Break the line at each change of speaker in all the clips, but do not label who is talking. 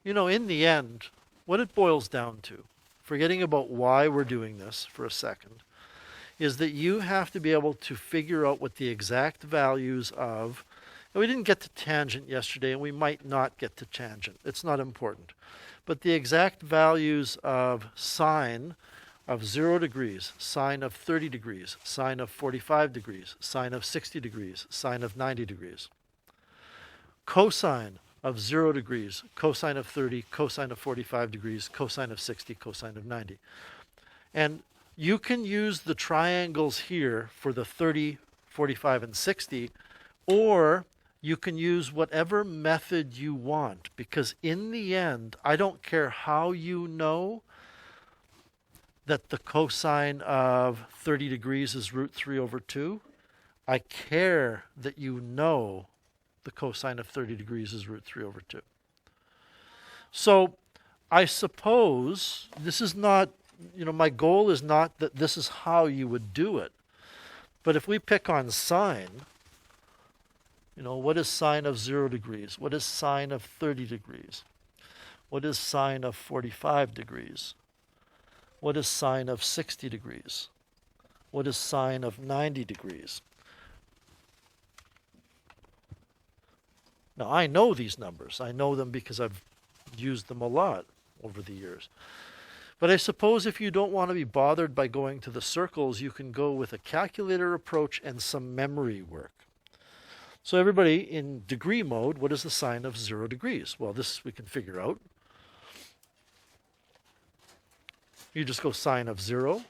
in the end, what it boils down to, forgetting about why we're doing this for a second, is that you have to be able to figure out what the exact values of, and we didn't get to tangent yesterday, and we might not get to tangent. It's not important. But the exact values of sine of 0 degrees, sine of 30 degrees, sine of 45 degrees, sine of 60 degrees, sine of 90 degrees. Cosine of 0 degrees, cosine of 30, cosine of 45 degrees, cosine of 60, cosine of 90. And you can use the triangles here for the 30, 45, and 60, or you can use whatever method you want, because in the end, I don't care how you know that the cosine of 30 degrees is root 3 over 2. I care that you know the cosine of 30 degrees is root 3 over 2. So I suppose this is not, my goal is not that this is how you would do it. But if we pick on sine, what is sine of 0 degrees? What is sine of 30 degrees? What is sine of 45 degrees? What is sine of 60 degrees? What is sine of 90 degrees? Now, I know these numbers. I know them because I've used them a lot over the years. But I suppose if you don't want to be bothered by going to the circles, you can go with a calculator approach and some memory work. So everybody, in degree mode, what is the sine of 0 degrees? Well, this we can figure out. You just go sine of 0.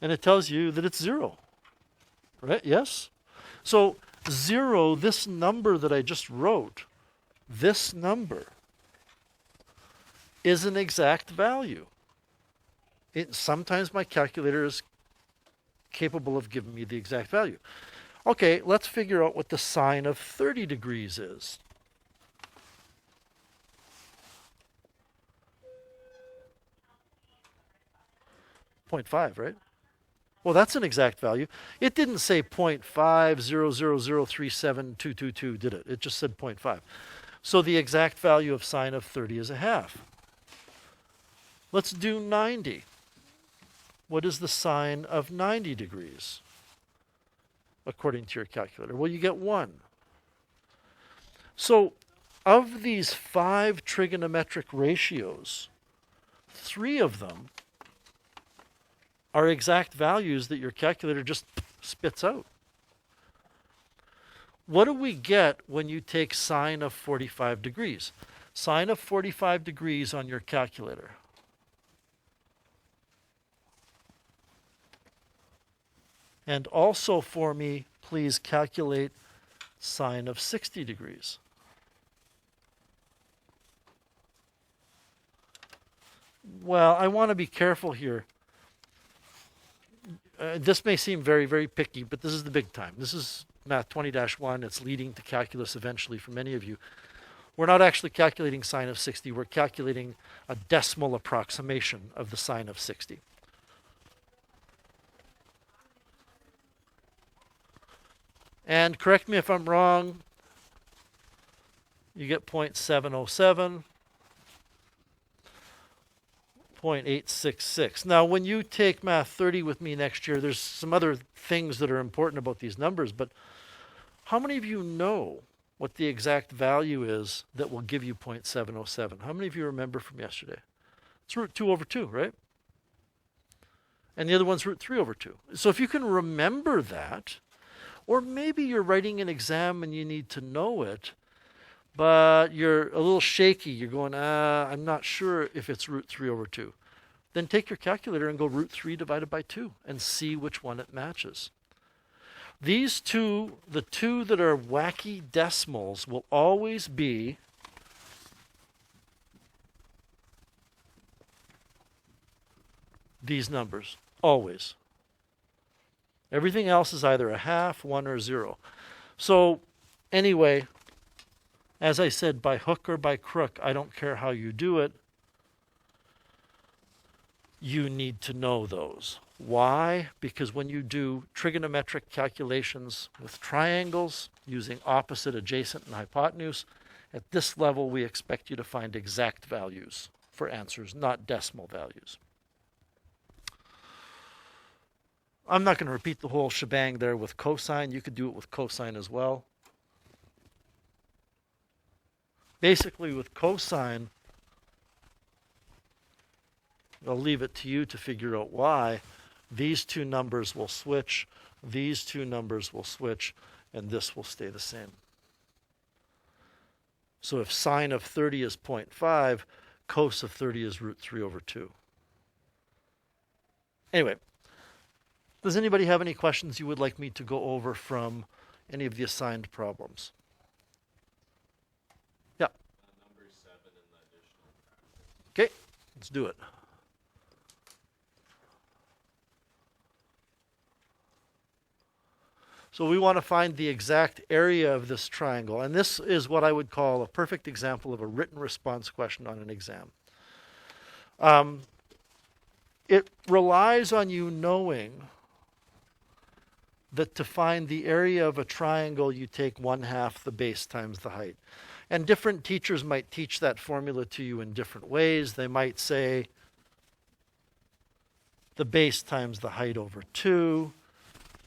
And it tells you that it's 0. Right? Yes? So 0, this number that I just wrote, this number is an exact value. Sometimes my calculator is capable of giving me the exact value. Okay, let's figure out what the sine of 30 degrees is. .5, right? Well, that's an exact value. It didn't say 0.500037222, did it? It just said 0.5. So the exact value of sine of 30 is a half. Let's do 90. What is the sine of 90 degrees, according to your calculator? Well, you get 1. So of these 5 trigonometric ratios, 3 of them are exact values that your calculator just spits out. What do we get when you take sine of 45 degrees? Sine of 45 degrees on your calculator. And also for me, please calculate sine of 60 degrees. Well, I want to be careful here. This may seem very, very picky, but this is the big time. This is Math 20-1. It's leading to calculus eventually for many of you. We're not actually calculating sine of 60. We're calculating a decimal approximation of the sine of 60. And correct me if I'm wrong, you get 0.707, 0.866. Now, when you take Math 30 with me next year, there's some other things that are important about these numbers, but how many of you know what the exact value is that will give you 0.707? How many of you remember from yesterday? It's root 2 over 2, right? And the other one's root 3 over 2. So if you can remember that, or maybe you're writing an exam and you need to know it, but you're a little shaky. You're going, I'm not sure if it's root 3 over 2. Then take your calculator and go root 3 divided by 2 and see which one it matches. These two, the two that are wacky decimals, will always be these numbers. Always. Everything else is either a half, 1, or 0. So anyway, as I said, by hook or by crook, I don't care how you do it. you need to know those. Why? Because when you do trigonometric calculations with triangles using opposite, adjacent, and hypotenuse, at this level we expect you to find exact values for answers, not decimal values. I'm not going to repeat the whole shebang there with cosine. You could do it with cosine as well. Basically, with cosine, I'll leave it to you to figure out why. These two numbers will switch, these two numbers will switch, and this will stay the same. So if sine of 30 is 0.5, cos of 30 is root 3 over 2. Anyway, does anybody have any questions you would like me to go over from any of the assigned problems? Yeah.
Number 7 in the additional practice.
Okay, let's do it. So we want to find the exact area of this triangle. And this is what I would call a perfect example of a written response question on an exam. It relies on you knowing that to find the area of a triangle, you take 1/2 the base times the height. And different teachers might teach that formula to you in different ways. They might say the base times the height over 2.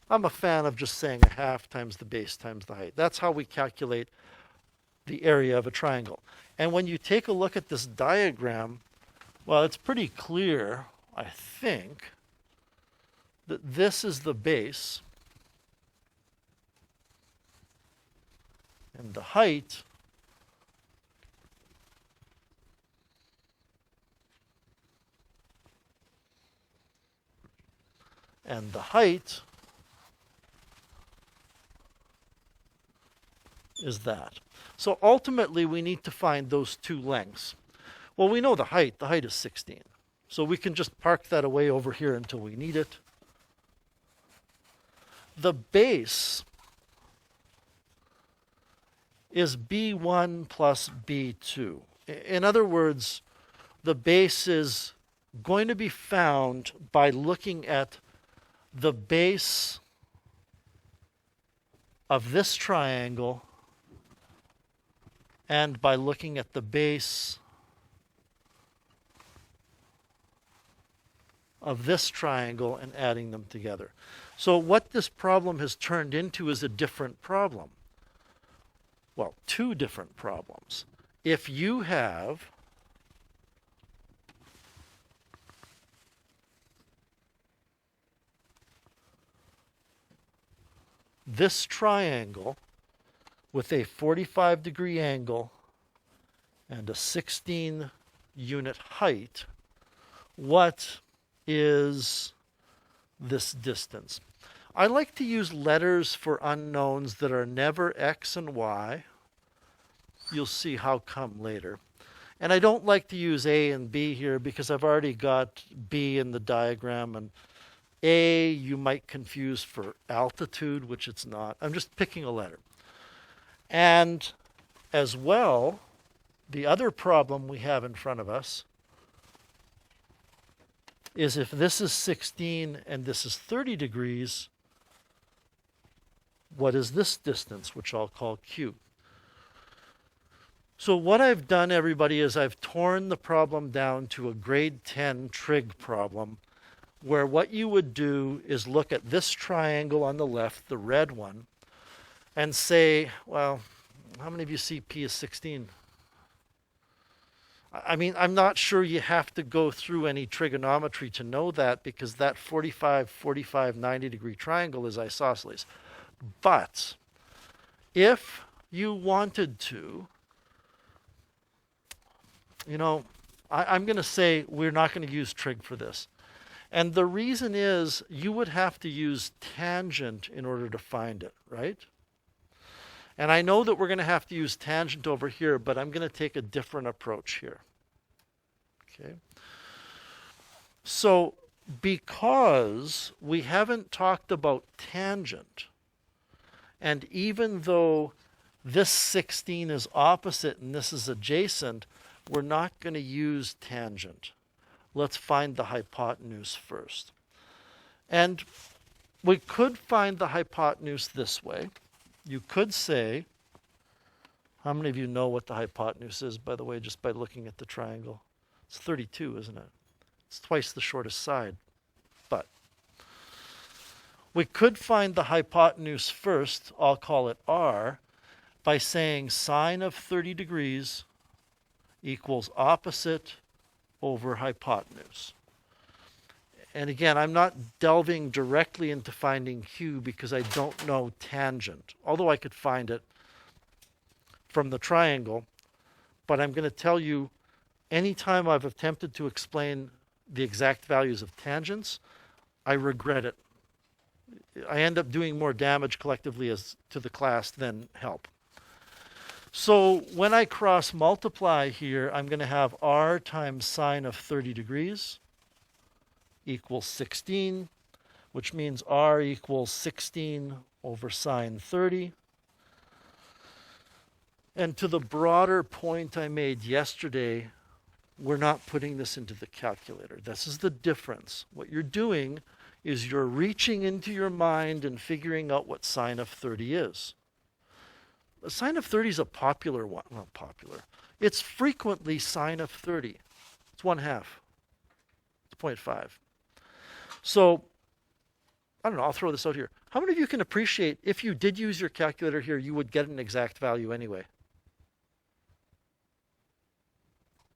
I'm a fan of just saying 1/2 times the base times the height. That's how we calculate the area of a triangle. And when you take a look at this diagram, well, it's pretty clear, I think, that this is the base and the height is that. So ultimately, we need to find those two lengths. Well, we know the height. The height is 16. So we can just park that away over here until we need it. The base is B1 plus B2. In other words, the base is going to be found by looking at the base of this triangle and by looking at the base of this triangle and adding them together. So what this problem has turned into is a different problem. Well, two different problems. If you have this triangle with a 45-degree angle and a 16-unit height, what is this distance? I like to use letters for unknowns that are never x and y. You'll see how come later. And I don't like to use a and b here because I've already got b in the diagram, and a you might confuse for altitude, which it's not. I'm just picking a letter. And as well, the other problem we have in front of us is if this is 16 and this is 30 degrees, what is this distance, which I'll call q? So what I've done, everybody, is I've torn the problem down to a grade 10 trig problem, where what you would do is look at this triangle on the left, the red one, and say, well, how many of you see P is 16? I mean, I'm not sure you have to go through any trigonometry to know that, because that 45, 45, 90-degree triangle is isosceles. But if you wanted to, you know, I'm going to say we're not going to use trig for this. And the reason is you would have to use tangent in order to find it, right? And I know that we're going to have to use tangent over here, but I'm going to take a different approach here. Okay. So because we haven't talked about tangent, and even though this 16 is opposite and this is adjacent, we're not going to use tangent. let's find the hypotenuse first. And we could find the hypotenuse this way. You could say, how many of you know what the hypotenuse is, by the way, just by looking at the triangle? It's 32, isn't it? It's twice the shortest side. But we could find the hypotenuse first, I'll call it r, by saying sine of 30 degrees equals opposite over hypotenuse. And again, I'm not delving directly into finding q because I don't know tangent, although I could find it from the triangle. But I'm going to tell you, anytime I've attempted to explain the exact values of tangents, I regret it. I end up doing more damage collectively as to the class than help. So when I cross multiply here, I'm going to have r times sine of 30 degrees equals 16, which means r equals 16 over sine 30. And to the broader point I made yesterday, we're not putting this into the calculator. This is the difference. What you're doing is you're reaching into your mind and figuring out what sine of 30 is. The sine of 30 is a popular one. Well, popular. It's frequently sine of 30. It's 1/2. It's 0.5. So, I don't know, I'll throw this out here. How many of you can appreciate if you did use your calculator here, you would get an exact value anyway?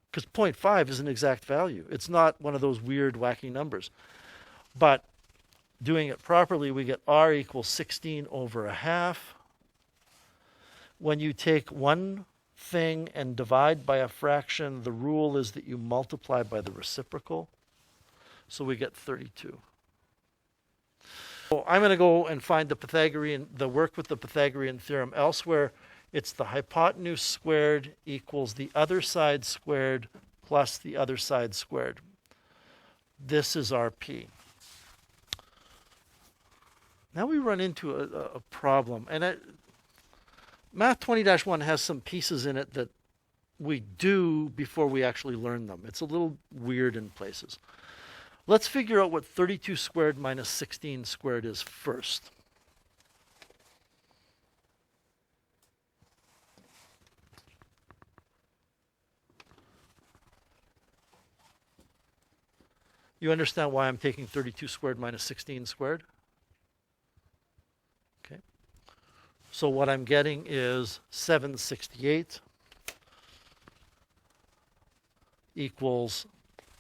Because 0.5 is an exact value. It's not one of those weird, wacky numbers. But doing it properly, we get r equals 16 over 1/2. When you take one thing and divide by a fraction, the rule is that you multiply by the reciprocal. So we get 32. So I'm going to go and find the work with the Pythagorean theorem elsewhere. It's the hypotenuse squared equals the other side squared plus the other side squared. This is our P. Now we run into a problem. And Math 20-1 has some pieces in it that we do before we actually learn them. It's a little weird in places. Let's figure out what 32 squared minus 16 squared is first. You understand why I'm taking 32 squared minus 16 squared? Okay. So what I'm getting is 768 equals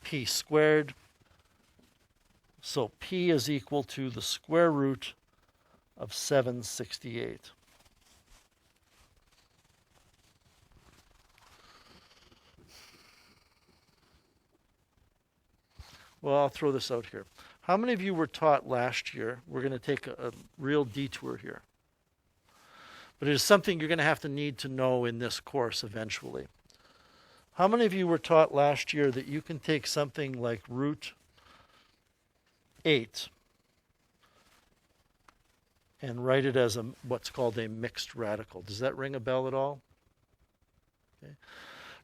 p squared. So p is equal to the square root of 768. Well, I'll throw this out here. How many of you were taught last year? We're going to take a real detour here. But it is something you're going to have to need to know in this course eventually. How many of you were taught last year that you can take something like root 8 and write it as what's called a mixed radical? Does that ring a bell at all? Okay.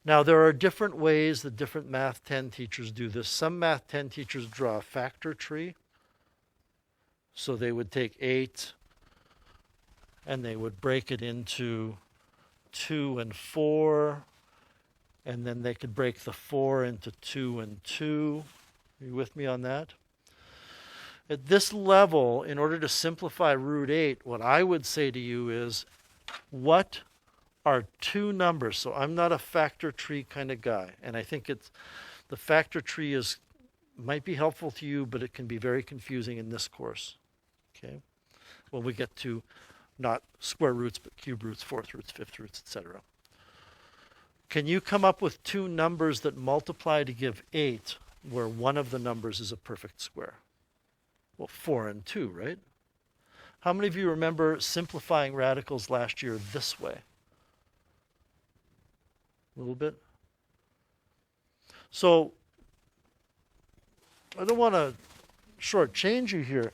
Now, there are different ways that different Math 10 teachers do this. Some Math 10 teachers draw a factor tree. So they would take 8 and they would break it into 2 and 4. And then they could break the 4 into 2 and 2. Are you with me on that? At this level, in order to simplify root 8, what I would say to you is, what are two numbers? So I'm not a factor tree kind of guy. And I think the factor tree might be helpful to you, but it can be very confusing in this course. Okay? When we get to not square roots, but cube roots, fourth roots, fifth roots, etc. Can you come up with two numbers that multiply to give 8, where one of the numbers is a perfect square? Well, 4 and 2, right? How many of you remember simplifying radicals last year this way? A little bit? So, I don't want to shortchange you here.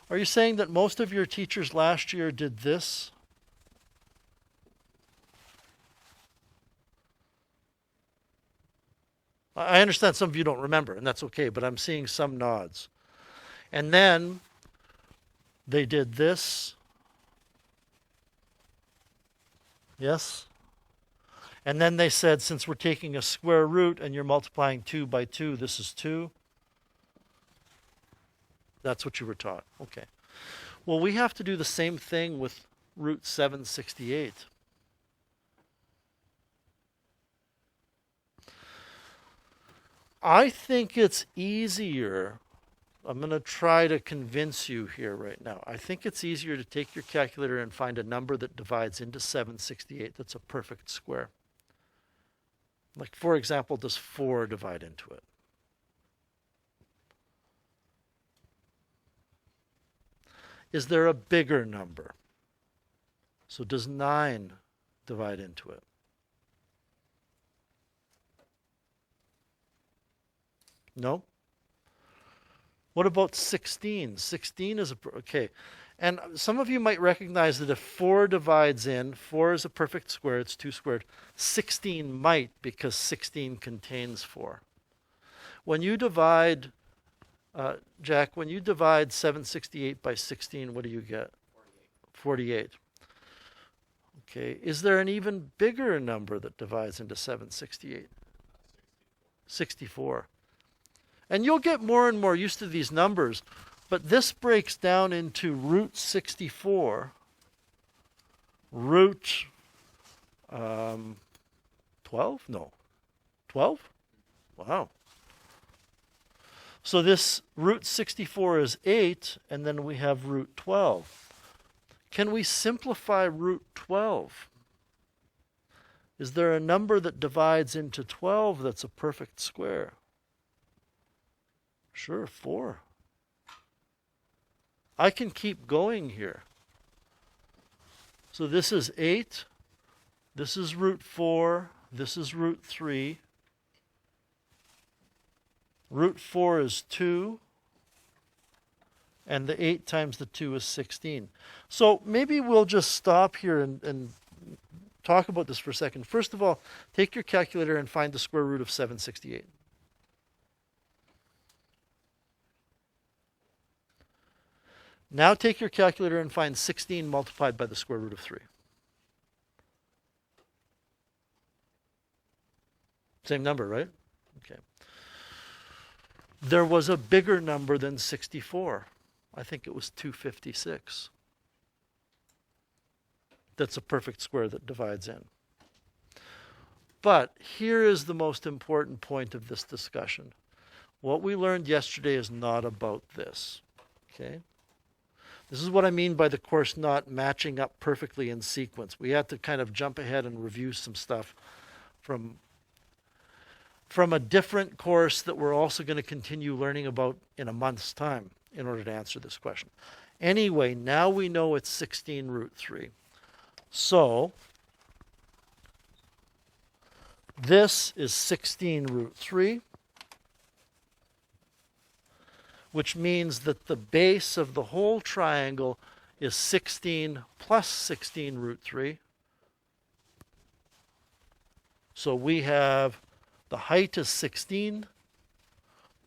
Are you saying that most of your teachers last year did this? I understand some of you don't remember, and that's okay, but I'm seeing some nods. And then they did this. Yes? And then they said, since we're taking a square root and you're multiplying 2 by 2, this is 2. That's what you were taught. Okay. Well, we have to do the same thing with root 768. I think it's easier. I'm going to try to convince you here right now. I think it's easier to take your calculator and find a number that divides into 768 that's a perfect square. Like, for example, does 4 divide into it? Is there a bigger number? So does 9 divide into it? No? What about 16? 16 is okay. And some of you might recognize that if 4 divides in, 4 is a perfect square, it's 2 squared. 16 might, because 16 contains 4. When you divide, Jack, when you divide 768 by 16, what do you get? 48. Okay, is there an even bigger number that divides into 768? 64. And you'll get more and more used to these numbers, but this breaks down into root 64, root 12? No. 12? Wow. So this root 64 is 8, and then we have root 12. Can we simplify root 12? Is there a number that divides into 12 that's a perfect square? Sure, 4. I can keep going here. So this is 8. This is root 4. This is root 3. Root 4 is 2. And the 8 times the 2 is 16. So maybe we'll just stop here and talk about this for a second. First of all, take your calculator and find the square root of 768. Now take your calculator and find 16 multiplied by the square root of 3. Same number, right? Okay. There was a bigger number than 64. I think it was 256. That's a perfect square that divides in. But here is the most important point of this discussion. What we learned yesterday is not about this. Okay? This is what I mean by the course not matching up perfectly in sequence. We had to kind of jump ahead and review some stuff from a different course that we're also going to continue learning about in a month's time in order to answer this question. Anyway, now we know it's 16 root 3. So this is 16 root 3. Which means that the base of the whole triangle is 16 plus 16 root 3. So we have the height is 16.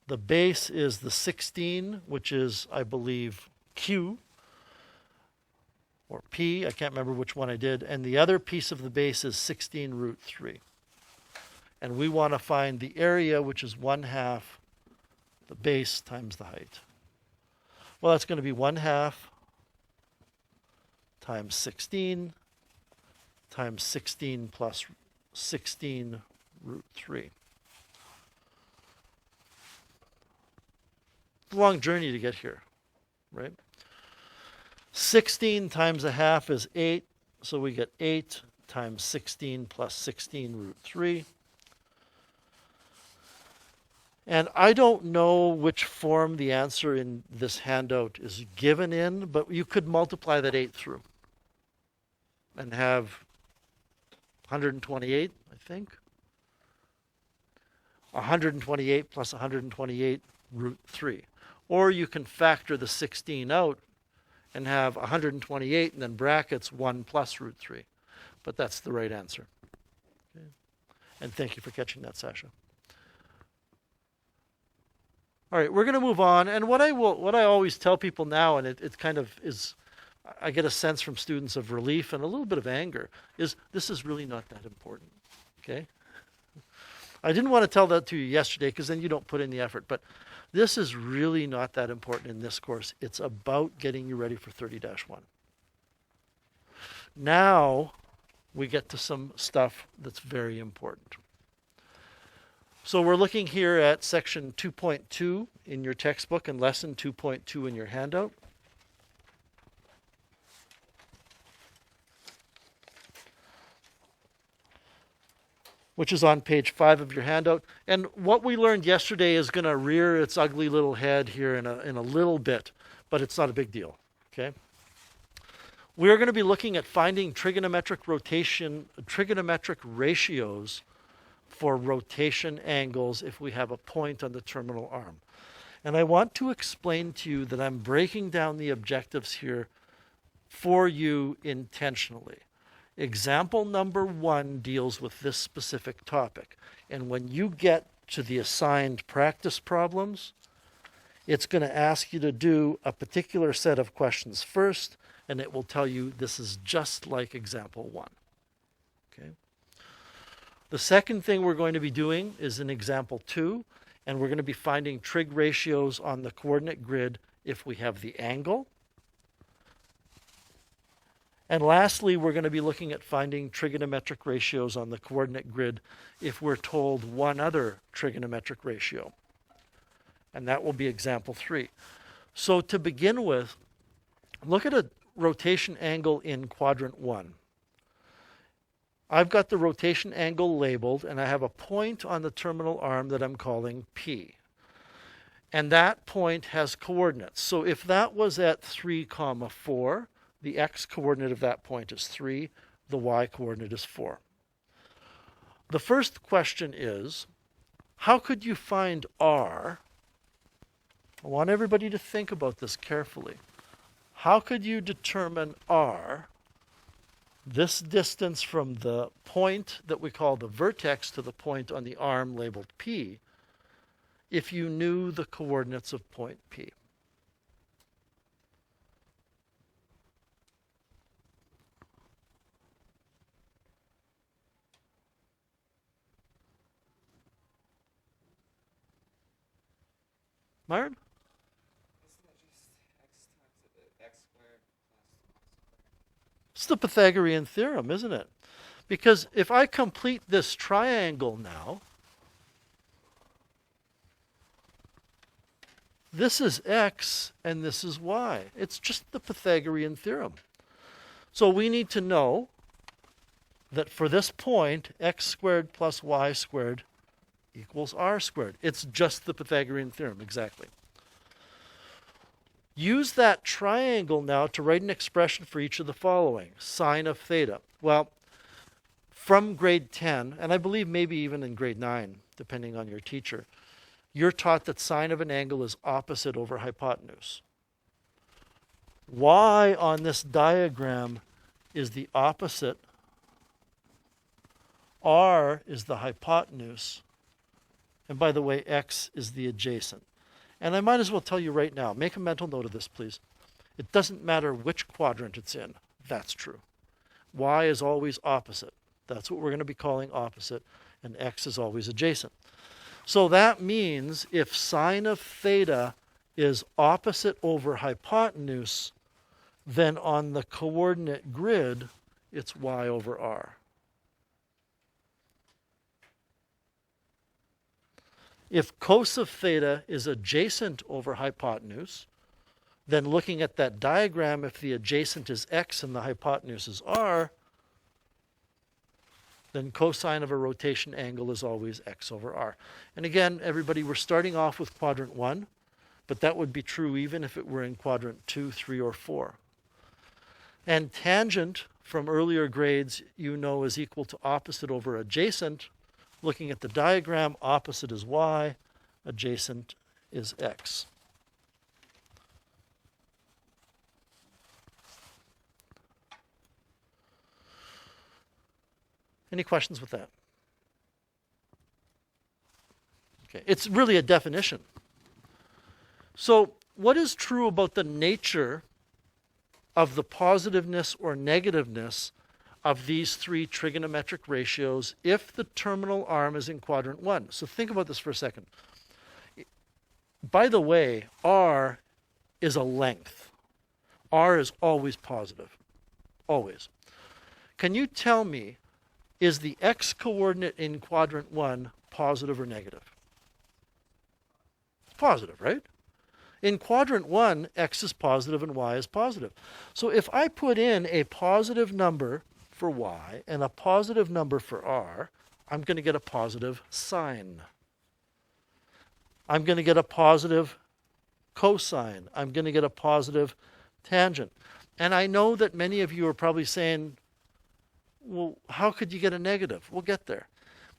The base is the 16, which is, I believe, Q or P. I can't remember which one I did. And the other piece of the base is 16 root 3. And we want to find the area, which is 1/2 the base times the height. Well, that's going to be 1/2 times 16 times 16 plus 16 root 3. It's a long journey to get here, right? 16 times 1/2 is 8, so we get 8 times 16 plus 16 root 3. And I don't know which form the answer in this handout is given in, but you could multiply that 8 through and have 128, I think. 128 plus 128 root 3. Or you can factor the 16 out and have 128 and then brackets 1 plus root 3. But that's the right answer. Okay. And thank you for catching that, Sasha. All right, we're going to move on. And what I always tell people now, and it kind of is, I get a sense from students of relief and a little bit of anger, is this is really not that important. Okay? I didn't want to tell that to you yesterday because then you don't put in the effort. But this is really not that important in this course. It's about getting you ready for 30-1. Now we get to some stuff that's very important. So we're looking here at section 2.2 in your textbook and lesson 2.2 in your handout. Which is on page 5 of your handout. And what we learned yesterday is going to rear its ugly little head here in a little bit, but it's not a big deal, okay? We're going to be looking at finding trigonometric ratios for rotation angles if we have a point on the terminal arm. And I want to explain to you that I'm breaking down the objectives here for you intentionally. Example number 1 deals with this specific topic. And when you get to the assigned practice problems, it's going to ask you to do a particular set of questions first, and it will tell you this is just like example 1. Okay? The second thing we're going to be doing is in example 2, and we're going to be finding trig ratios on the coordinate grid if we have the angle. And lastly, we're going to be looking at finding trigonometric ratios on the coordinate grid if we're told one other trigonometric ratio. And that will be example 3. So to begin with, look at a rotation angle in quadrant 1. I've got the rotation angle labeled, and I have a point on the terminal arm that I'm calling P. And that point has coordinates. So if that was at 3, 4, the x-coordinate of that point is 3, the y-coordinate is 4. The first question is, how could you find r? I want everybody to think about this carefully. How could you determine r, this distance from the point that we call the vertex to the point on the arm labeled P, if you knew the coordinates of point P? Myron?
Isn't it just x times x squared plus y squared?
It's the Pythagorean Theorem, isn't it? Because if I complete this triangle now, this is x and this is y. It's just the Pythagorean Theorem. So we need to know that for this point, x squared plus y squared equals r squared. It's just the Pythagorean Theorem, exactly. Use that triangle now to write an expression for each of the following. Sine of theta. Well, from grade 10, and I believe maybe even in grade 9, depending on your teacher, you're taught that sine of an angle is opposite over hypotenuse. Y on this diagram is the opposite. R is the hypotenuse. And by the way, x is the adjacent. And I might as well tell you right now, make a mental note of this, please. It doesn't matter which quadrant it's in. That's true. Y is always opposite. That's what we're going to be calling opposite. And x is always adjacent. So that means if sine of theta is opposite over hypotenuse, then on the coordinate grid, it's y over r. If cos of theta is adjacent over hypotenuse, then looking at that diagram, if the adjacent is x and the hypotenuse is r, then cosine of a rotation angle is always x over r. And again, everybody, we're starting off with quadrant 1, but that would be true even if it were in quadrant 2, 3, or 4. And tangent from earlier grades, you know, is equal to opposite over adjacent. Looking at the diagram, opposite is y, adjacent is x. Any questions with that? Okay, it's really a definition. So what is true about the nature of the positiveness or negativeness of these three trigonometric ratios if the terminal arm is in quadrant 1? So think about this for a second. By the way, r is a length. R is always positive. Always. Can you tell me, is the x coordinate in quadrant 1 positive or negative? It's positive, right? In quadrant 1, x is positive and y is positive. So if I put in a positive number for y and a positive number for r, I'm going to get a positive sine. I'm going to get a positive cosine. I'm going to get a positive tangent. And I know that many of you are probably saying, well, how could you get a negative? We'll get there.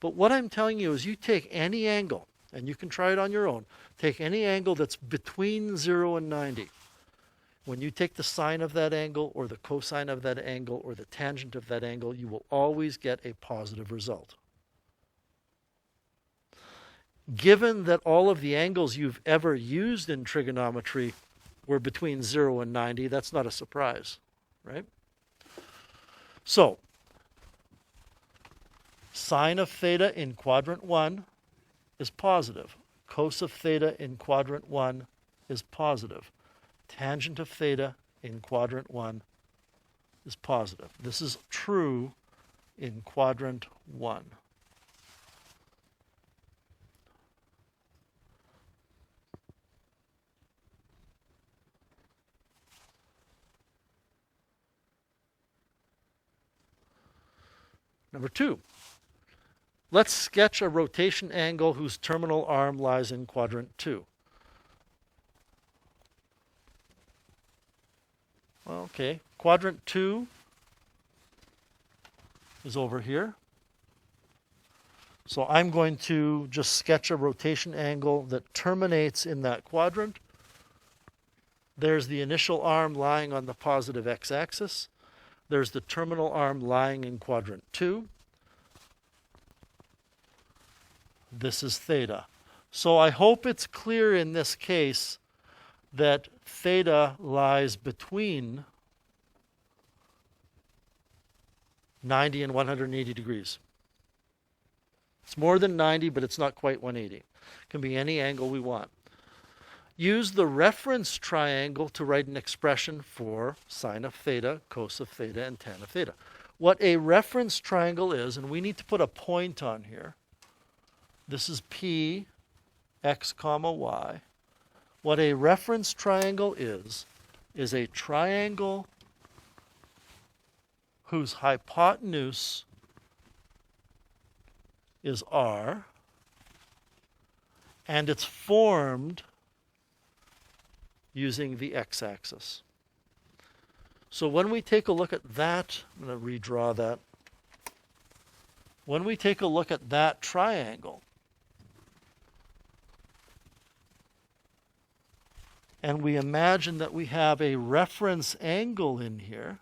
But what I'm telling you is you take any angle, and you can try it on your own, take any angle that's between 0 and 90. When you take the sine of that angle or the cosine of that angle or the tangent of that angle, you will always get a positive result. Given that all of the angles you've ever used in trigonometry were between 0 and 90, that's not a surprise, right? So, sine of theta in quadrant 1 is positive. Cos of theta in quadrant 1 is positive. Tangent of theta in quadrant 1 is positive. This is true in quadrant 1. Number 2, let's sketch a rotation angle whose terminal arm lies in quadrant 2. Okay, quadrant 2 is over here. So I'm going to just sketch a rotation angle that terminates in that quadrant. There's the initial arm lying on the positive x-axis. There's the terminal arm lying in quadrant 2. This is theta. So I hope it's clear in this case that theta lies between 90 and 180 degrees. It's more than 90, but it's not quite 180. It can be any angle we want. Use the reference triangle to write an expression for sine of theta, cos of theta, and tan of theta. What a reference triangle is, and we need to put a point on here. This is P, x comma y. What a reference triangle is a triangle whose hypotenuse is r, and it's formed using the x-axis. So when we take a look at that, I'm going to redraw that. When we take a look at that triangle, and we imagine that we have a reference angle in here,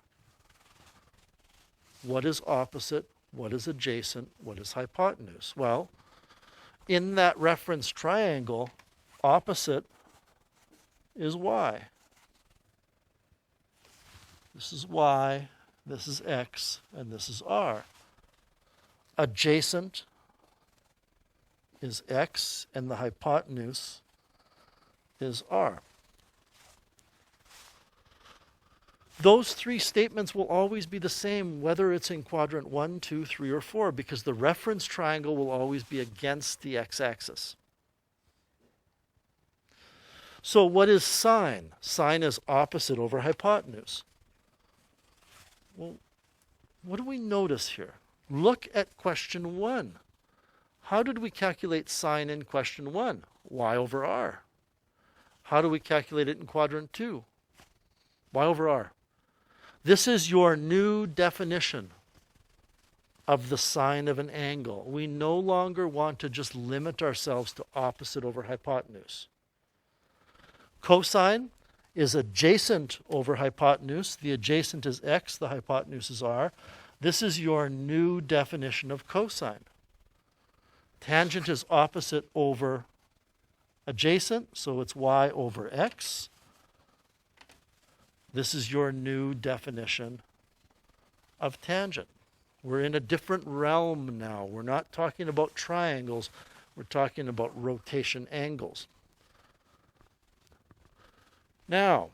what is opposite, what is adjacent, what is hypotenuse? Well, in that reference triangle, opposite is y. This is y, this is x, and this is r. Adjacent is x, and the hypotenuse is r. Those three statements will always be the same whether it's in quadrant 1, 2, 3, or 4, because the reference triangle will always be against the x-axis. So what is sine? Sine is opposite over hypotenuse. Well, what do we notice here? Look at question 1. How did we calculate sine in question 1? Y over r. How do we calculate it in quadrant 2? Y over r. This is your new definition of the sine of an angle. We no longer want to just limit ourselves to opposite over hypotenuse. Cosine is adjacent over hypotenuse. The adjacent is x, the hypotenuse is r. This is your new definition of cosine. Tangent is opposite over adjacent, so it's y over x. This is your new definition of tangent. We're in a different realm now. We're not talking about triangles. We're talking about rotation angles. Now,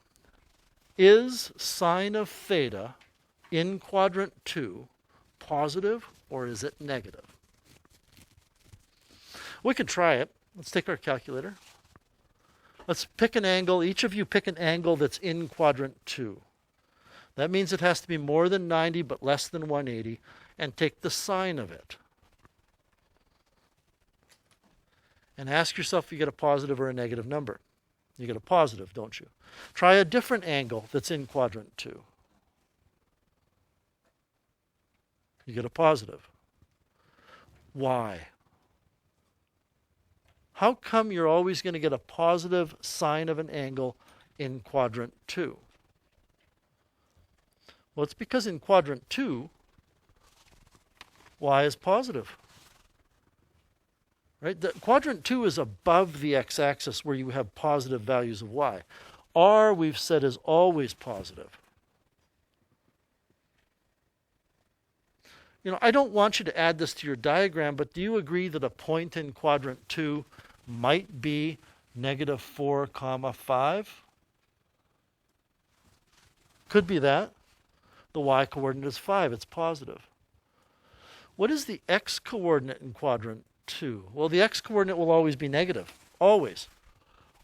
is sine of theta in quadrant 2 positive or is it negative? We can try it. Let's take our calculator. Let's pick an angle. Each of you pick an angle that's in quadrant 2. That means it has to be more than 90 but less than 180, and take the sine of it. And ask yourself if you get a positive or a negative number. You get a positive, don't you? Try a different angle that's in quadrant 2. You get a positive. Why? How come you're always going to get a positive sine of an angle in quadrant 2? Well, it's because in quadrant 2, y is positive. Right? Quadrant 2 is above the x-axis where you have positive values of y. R, we've said, is always positive. You know, I don't want you to add this to your diagram, but do you agree that a point in quadrant 2 might be negative 4, 5? Could be that. The y-coordinate is 5. It's positive. What is the x-coordinate in quadrant 2? Well, the x-coordinate will always be negative. Always.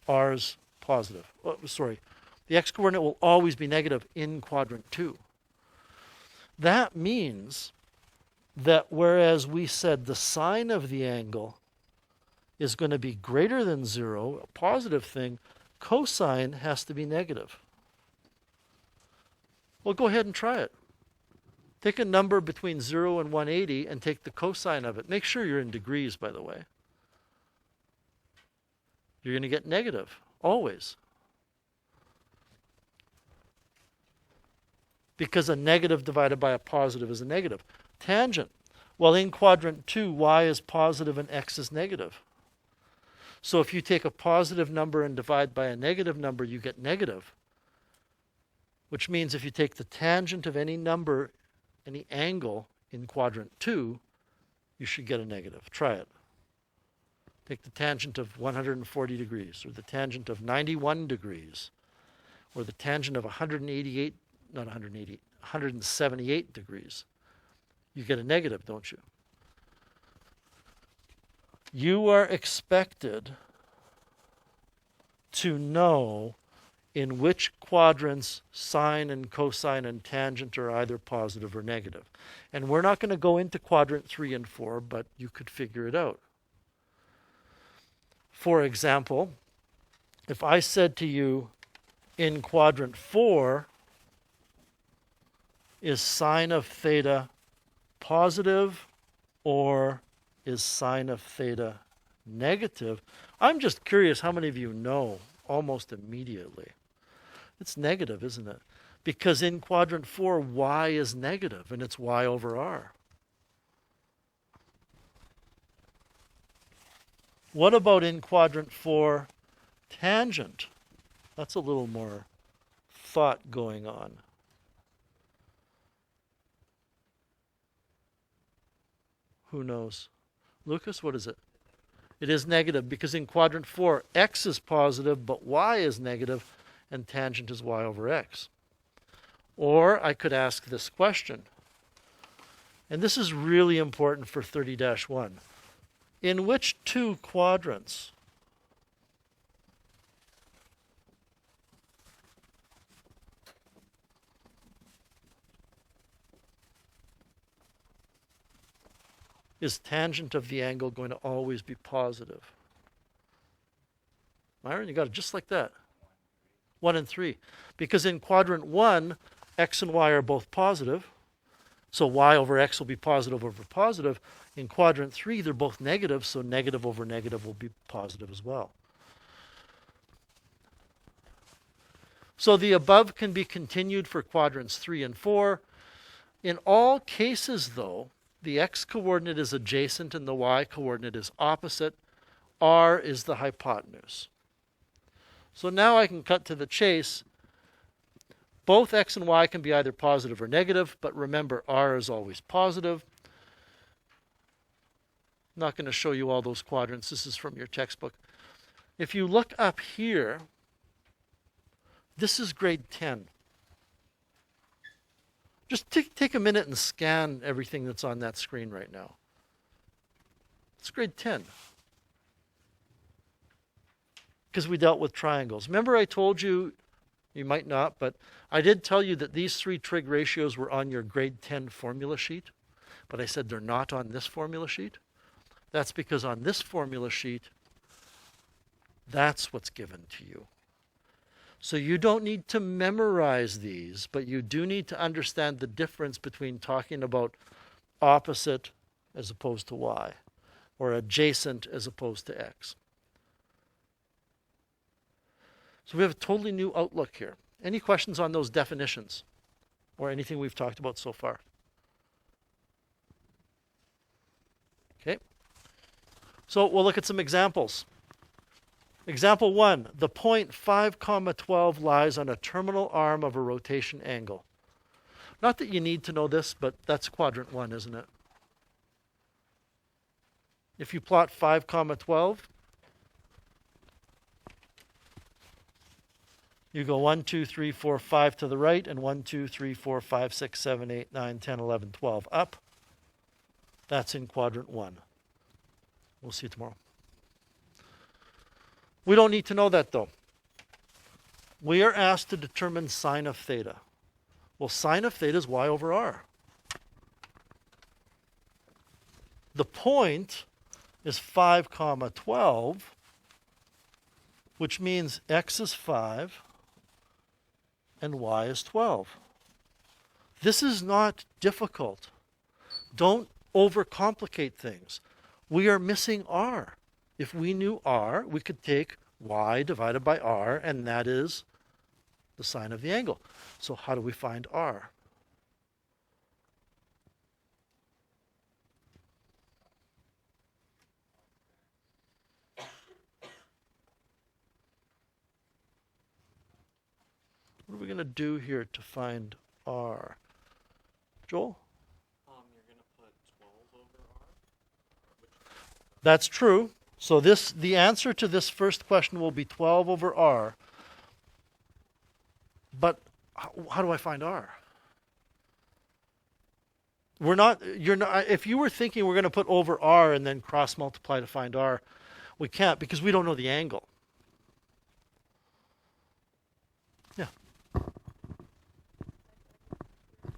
R's positive. Oh, sorry. The x-coordinate will always be negative in quadrant 2. That means that whereas we said the sine of the angle is going to be greater than 0, a positive thing, cosine has to be negative. Well, go ahead and try it. Take a number between 0 and 180 and take the cosine of it. Make sure you're in degrees, by the way. You're going to get negative, always. Because a negative divided by a positive is a negative. Tangent. Well, in quadrant 2, y is positive and x is negative. So if you take a positive number and divide by a negative number, you get negative. Which means if you take the tangent of any number, any angle in quadrant 2, you should get a negative. Try it. Take the tangent of 140 degrees, or the tangent of 91 degrees, or the tangent of 178 degrees. You get a negative, don't you? You are expected to know in which quadrants sine and cosine and tangent are either positive or negative. And we're not going to go into quadrant 3 and 4, but you could figure it out. For example, if I said to you, in quadrant 4, is sine of theta positive or is sine of theta negative? I'm just curious how many of you know almost immediately. It's negative, isn't it? Because in quadrant 4, y is negative, and it's y over r. What about in quadrant 4, tangent? That's a little more thought going on. Who knows? Lucas, what is it? It is negative because in quadrant 4, x is positive, but y is negative, and tangent is y over x. Or I could ask this question, and this is really important for 30-1. In which two quadrants is tangent of the angle going to always be positive? Myron, you got it just like that. 1 and 3. Because in quadrant 1, x and y are both positive. So y over x will be positive over positive. In quadrant 3, they're both negative, so negative over negative will be positive as well. So the above can be continued for quadrants 3 and 4. In all cases, though, the x-coordinate is adjacent and the y-coordinate is opposite. r is the hypotenuse. So now I can cut to the chase. Both x and y can be either positive or negative, but remember, r is always positive. I'm not going to show you all those quadrants. This is from your textbook. If you look up here, this is grade 10. Just take a minute and scan everything that's on that screen right now. It's grade 10. Because we dealt with triangles. Remember I told you, you might not, but I did tell you that these three trig ratios were on your grade 10 formula sheet, but I said they're not on this formula sheet. That's because on this formula sheet, that's what's given to you. So you don't need to memorize these, but you do need to understand the difference between talking about opposite as opposed to y, or adjacent as opposed to x. So we have a totally new outlook here. Any questions on those definitions or anything we've talked about so far? Okay. So we'll look at some examples. Example 1, the point 5, 12 lies on a terminal arm of a rotation angle. Not that you need to know this, but that's quadrant 1, isn't it? If you plot 5, 12, you go 1, 2, 3, 4, 5 to the right, and 1, 2, 3, 4, 5, 6, 7, 8, 9, 10, 11, 12 up. That's in quadrant 1. We'll see you tomorrow. We don't need to know that, though. We are asked to determine sine of theta. Well, sine of theta is y over r. The point is 5, 12, which means x is 5 and y is 12. This is not difficult. Don't overcomplicate things. We are missing r. If we knew r, we could take y divided by r, and that is the sine of the angle. So how do we find r? What are we going to do here to find r? Joel?
You're going to put 12 over r?
That's true. So the answer to this first question will be 12 over r. But how do I find r? If you were thinking we're going to put over r and then cross multiply to find r, we can't because we don't know the angle. Yeah.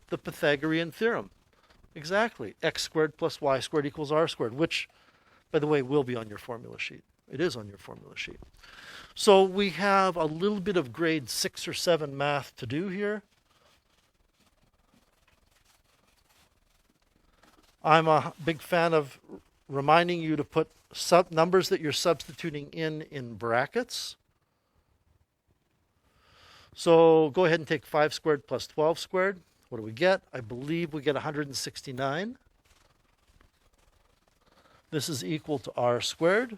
The Pythagorean Theorem. Exactly. X squared plus y squared equals r squared, which, by the way, will be on your formula sheet. It is on your formula sheet. So we have a little bit of grade 6 or 7 math to do here. I'm a big fan of reminding you to put numbers that you're substituting in brackets. So go ahead and take 5 squared plus 12 squared. What do we get? I believe we get 169. This is equal to r squared.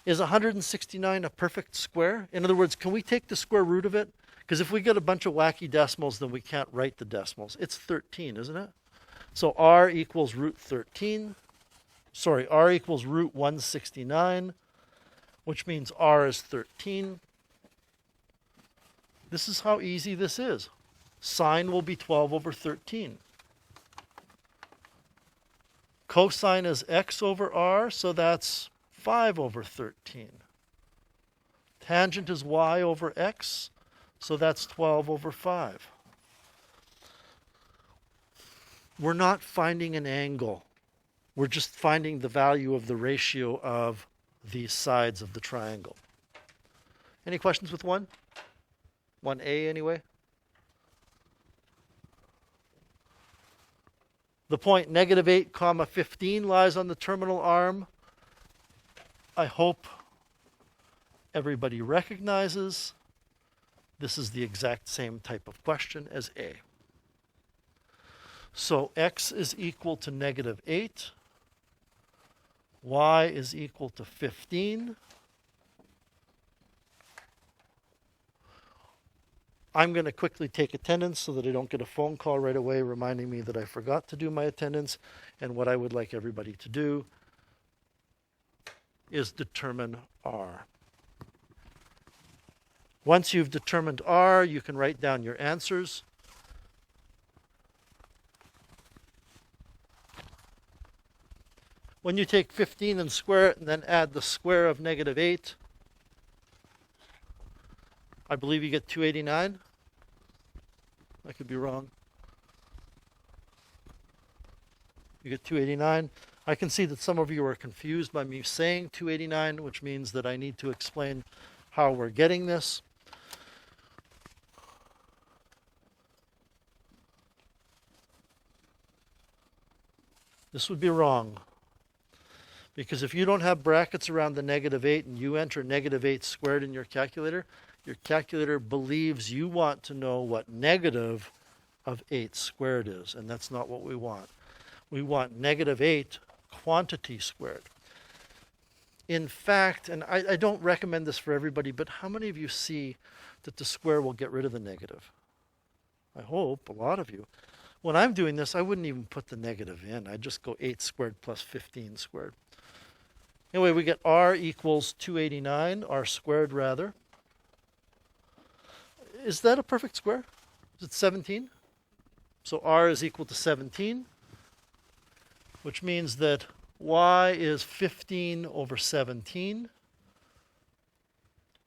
Is 169 a perfect square? In other words, can we take the square root of it? Because if we get a bunch of wacky decimals, then we can't write the decimals. It's 13, isn't it? So r equals root 13. Sorry, r equals root 169, which means r is 13. This is how easy this is. Sine will be 12 over 13. Cosine is x over r, so that's 5 over 13. Tangent is y over x, so that's 12 over 5. We're not finding an angle. We're just finding the value of the ratio of the sides of the triangle. Any questions with 1? 1a anyway? The point -8, 15 lies on the terminal arm. I hope everybody recognizes this is the exact same type of question as A. So x is equal to -8. y is equal to 15. I'm going to quickly take attendance so that I don't get a phone call right away reminding me that I forgot to do my attendance. And what I would like everybody to do is determine r. Once you've determined r, you can write down your answers. When you take 15 and square it and then add the square of negative 8, I believe you get 289. I could be wrong. You get 289. I can see that some of you are confused by me saying 289, which means that I need to explain how we're getting this. This would be wrong. Because if you don't have brackets around the negative 8 and you enter negative 8 squared in your calculator believes you want to know what negative of 8 squared is, and that's not what we want. We want negative 8 quantity squared. In fact, and I don't recommend this for everybody, but how many of you see that the square will get rid of the negative? I hope a lot of you. When I'm doing this, I wouldn't even put the negative in. I'd just go 8 squared plus 15 squared. Anyway, we get r equals 289, r squared rather. Is that a perfect square? Is it 17? So r is equal to 17, which means that y is 15 over 17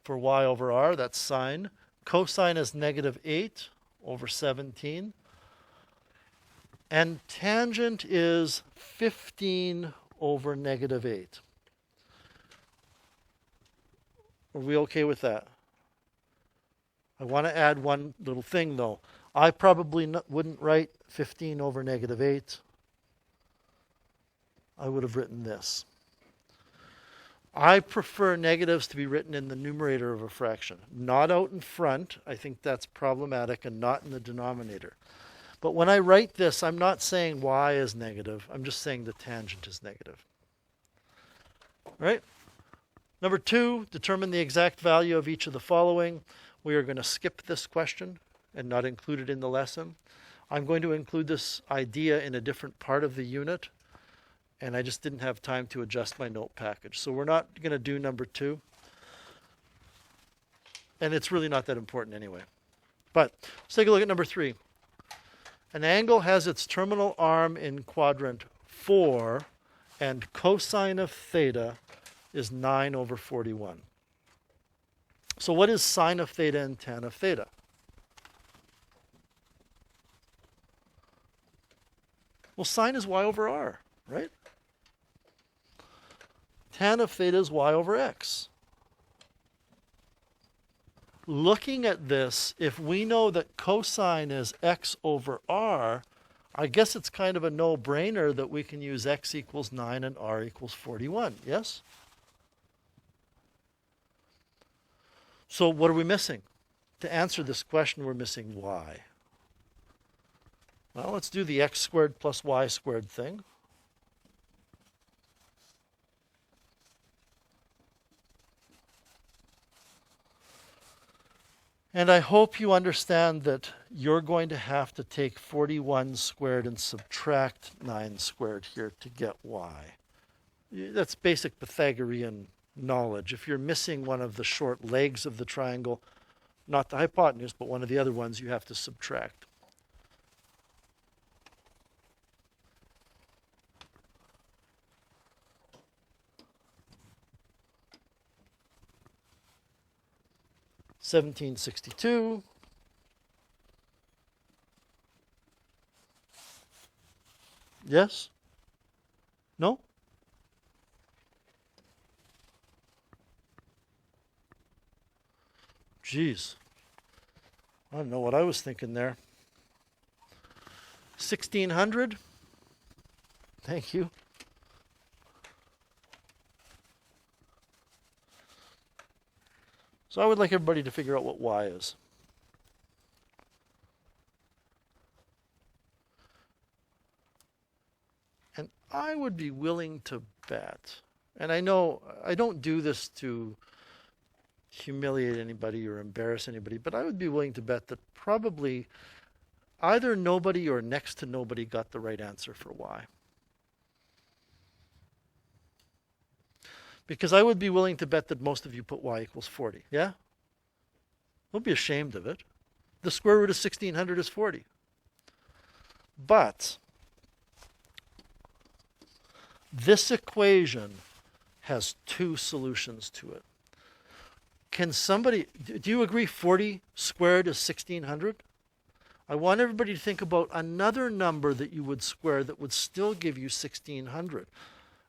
for y over r. That's sine. Cosine is negative 8 over 17. And tangent is 15 over negative 8. Are we okay with that? I want to add one little thing, though. I probably wouldn't write 15 over negative 8. I would have written this. I prefer negatives to be written in the numerator of a fraction, not out in front. I think that's problematic, and not in the denominator. But when I write this, I'm not saying y is negative. I'm just saying the tangent is negative. All right? Number 2, determine the exact value of each of the following. We are going to skip this question and not include it in the lesson. I'm going to include this idea in a different part of the unit, and I just didn't have time to adjust my note package. So we're not going to do number 2. And it's really not that important anyway. But let's take a look at number 3. An angle has its terminal arm in quadrant 4, and cosine of theta is 9 over 41. So what is sine of theta and tan of theta? Well, sine is y over r, right? Tan of theta is y over x. Looking at this, if we know that cosine is x over r, I guess it's kind of a no-brainer that we can use x equals 9 and r equals 41, yes? So what are we missing? To answer this question, we're missing y. Well, let's do the x squared plus y squared thing. And I hope you understand that you're going to have to take 41 squared and subtract 9 squared here to get y. That's basic Pythagorean knowledge. If you're missing one of the short legs of the triangle, not the hypotenuse, but one of the other ones, you have to subtract. $17.62. Yes? No? Geez. I don't know what I was thinking there. 1600? Thank you. So I would like everybody to figure out what y is. And I would be willing to bet, and I know I don't do this to humiliate anybody or embarrass anybody, but I would be willing to bet that probably either nobody or next to nobody got the right answer for y. Because I would be willing to bet that most of you put y equals 40. Yeah? Don't be ashamed of it. The square root of 1600 is 40. But this equation has two solutions to it. Can somebody, do you agree 40 squared is 1600? I want everybody to think about another number that you would square that would still give you 1600.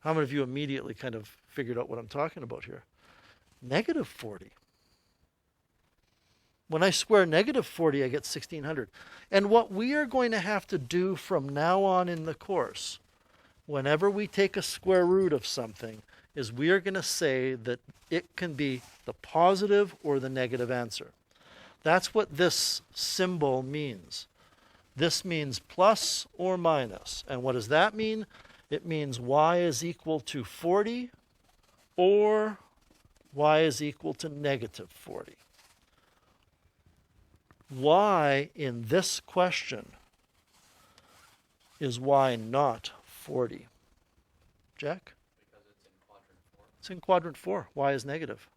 How many of you immediately kind of figured out what I'm talking about here? Negative 40. When I square negative 40, I get 1600. And what we are going to have to do from now on in the course, whenever we take a square root of something, is we are going to say that it can be the positive or the negative answer. That's what this symbol means. This means plus or minus. And what does that mean? It means y is equal to 40 or y is equal to negative 40. Y in this question is y not 40? Jack?
Because it's in quadrant 4.
It's in quadrant 4. Y is negative.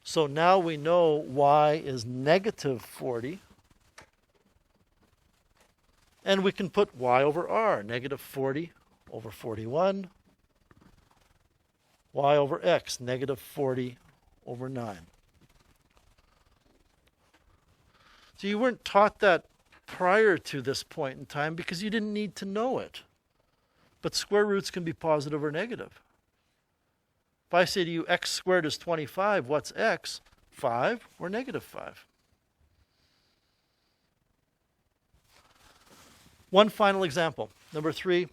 So now we know y is negative 40. And we can put y over r, negative 40 over 41. Y over x, negative 40 over 9. So you weren't taught that prior to this point in time because you didn't need to know it. But square roots can be positive or negative. If I say to you x squared is 25, what's x? 5 or negative 5? One final example. Number 3.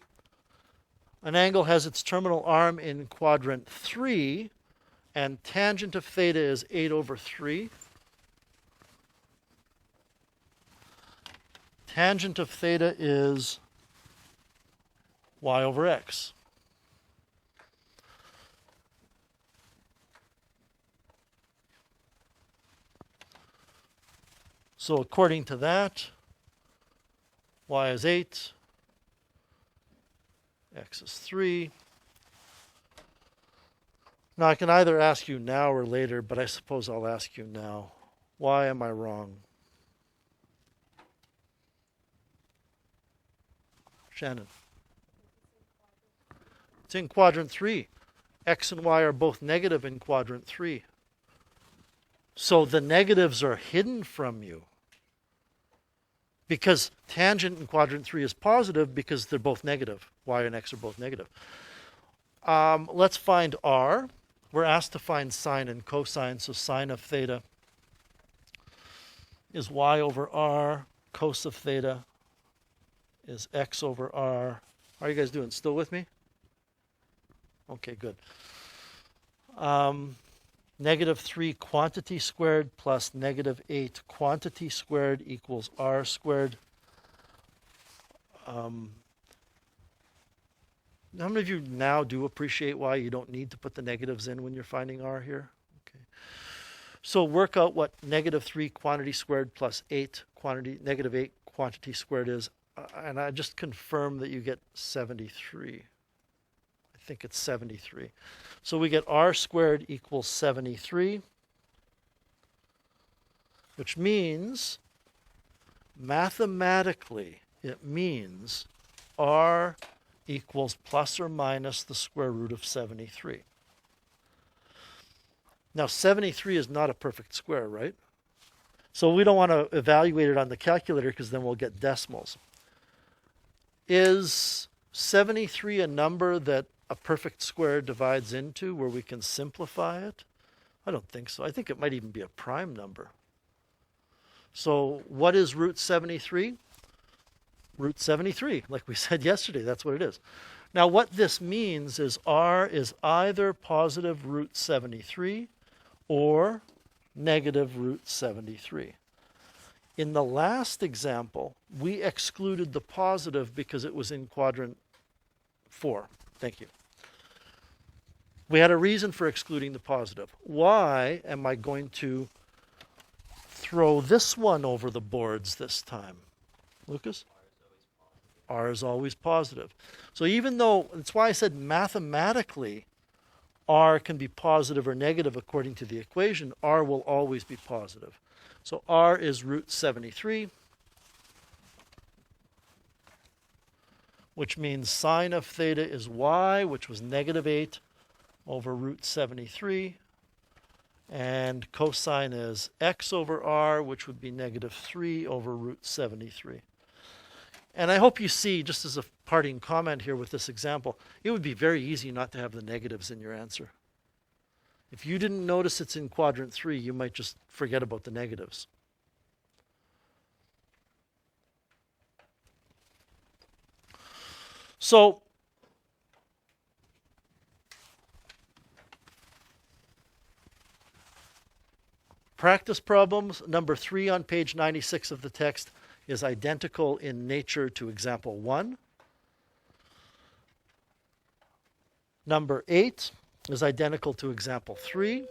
An angle has its terminal arm in quadrant 3, and tangent of theta is 8 over 3. Tangent of theta is y over x. So according to that, y is 8, x is 3. Now I can either ask you now or later, but I suppose I'll ask you now. Why am I wrong? Shannon. It's in quadrant 3. X and y are both negative in quadrant 3. So the negatives are hidden from you. Because tangent in quadrant 3 is positive because they're both negative. Y and x are both negative. Let's find r. We're asked to find sine and cosine. So sine of theta is y over r. Cos of theta is x over r. How are you guys doing? Still with me? Okay, good. Negative 3 quantity squared plus negative 8 quantity squared equals r squared. How many of you now do appreciate why you don't need to put the negatives in when you're finding r here? Okay. So work out what negative 3 quantity squared plus negative 8 quantity squared is. And I just confirm that you get 73. I think it's 73. So we get r squared equals 73, which means mathematically it means r equals plus or minus the square root of 73. Now 73 is not a perfect square, right? So we don't want to evaluate it on the calculator because then we'll get decimals. Is 73 a number that a perfect square divides into where we can simplify it? I don't think so. I think it might even be a prime number. So what is root 73? Root 73, like we said yesterday, that's what it is. Now what this means is r is either positive root 73 or negative root 73. In the last example, we excluded the positive because it was in quadrant 4. Thank you. We had a reason for excluding the positive. Why am I going to throw this one over the boards this time? Lucas? R is always positive. So even though, that's why I said mathematically, R can be positive or negative according to the equation, R will always be positive. So R is root 73, which means sine of theta is y, which was negative 8 over root 73. And cosine is x over r, which would be negative 3 over root 73. And I hope you see, just as a parting comment here with this example, it would be very easy not to have the negatives in your answer. If you didn't notice it's in quadrant 3, you might just forget about the negatives. So, practice problems, number 3 on page 96 of the text is identical in nature to example 1. Number 8 is identical to example 3.